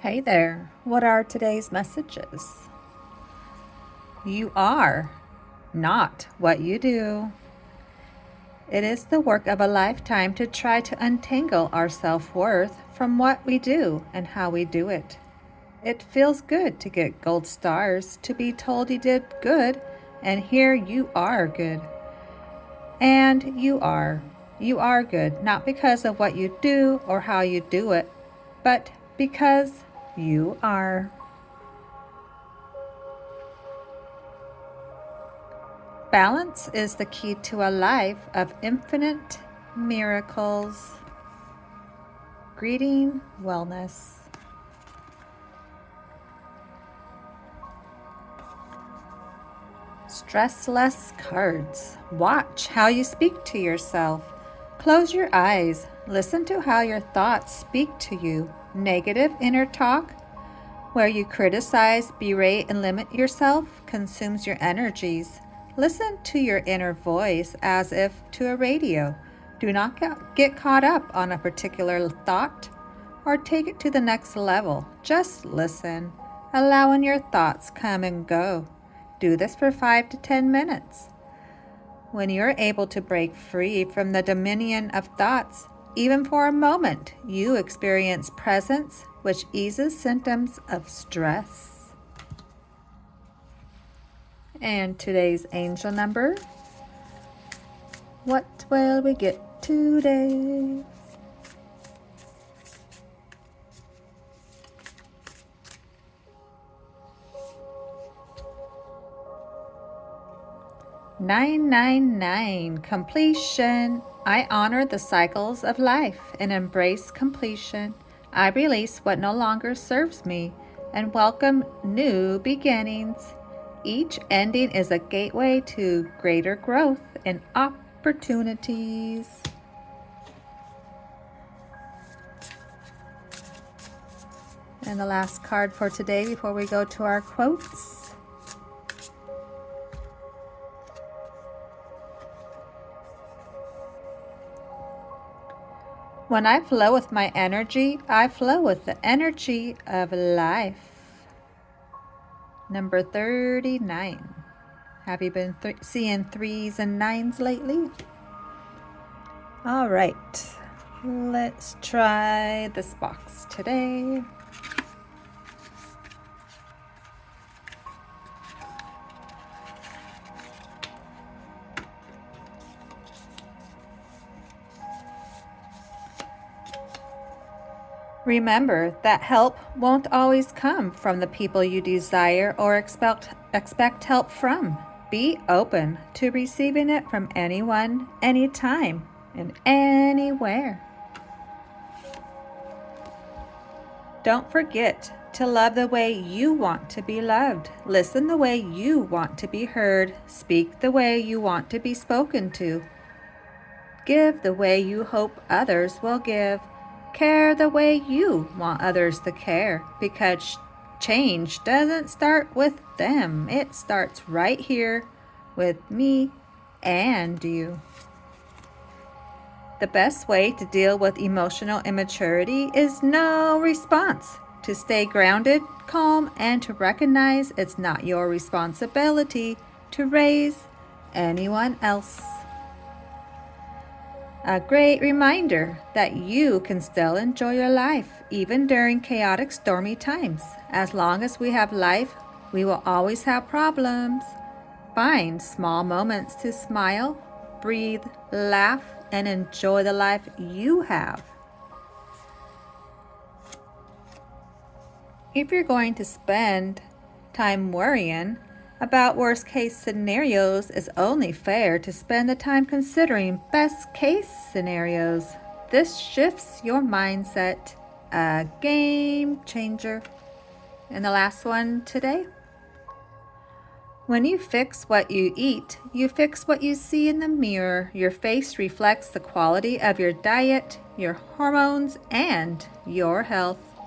Hey there, what are today's messages? You are not what you do. It is the work of a lifetime to try to untangle our self-worth from what we do and how we do it. It feels good to get gold stars, to be told you did good, and here you are good. And you are. You are good, not because of what you do or how you do it, but because you are. Balance is the key to a life of infinite miracles. Greeting wellness. Stressless cards. Watch how you speak to yourself. Close your eyes. Listen to how your thoughts speak to you. Negative inner talk, where you criticize, berate, and limit yourself, consumes your energies. Listen to your inner voice as if to a radio. Do not get caught up on a particular thought or take it to the next level. Just listen, allowing your thoughts come and go. Do this for 5 to 10 minutes. When you're able to break free from the dominion of thoughts, even for a moment, you experience presence, which eases symptoms of stress. And today's angel number. What will we get today? "999, completion. I honor the cycles of life and embrace completion. I release what no longer serves me and welcome new beginnings. Each ending is a gateway to greater growth and opportunities." And the last card for today before we go to our quotes. When I flow with my energy, I flow with the energy of life. Number 39. Have you been seeing 3s and 9s lately? All right, let's try this box today. Remember that help won't always come from the people you desire or expect help from. Be open to receiving it from anyone, anytime, and anywhere. Don't forget to love the way you want to be loved. Listen the way you want to be heard. Speak the way you want to be spoken to. Give the way you hope others will give. Care the way you want others to care, because change doesn't start with them. It starts right here with me and you. The best way to deal with emotional immaturity is no response. To stay grounded, calm, and to recognize it's not your responsibility to raise anyone else. A great reminder that you can still enjoy your life, even during chaotic, stormy times. As long as we have life, we will always have problems. Find small moments to smile, breathe, laugh, and enjoy the life you have. If you're going to spend time worrying about worst-case scenarios, it's only fair to spend the time considering best-case scenarios. This shifts your mindset. A game changer. And the last one today. When you fix what you eat, you fix what you see in the mirror. Your face reflects the quality of your diet, your hormones, and your health.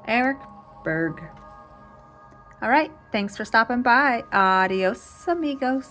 Eric Berg. All right, thanks for stopping by. Adios, amigos.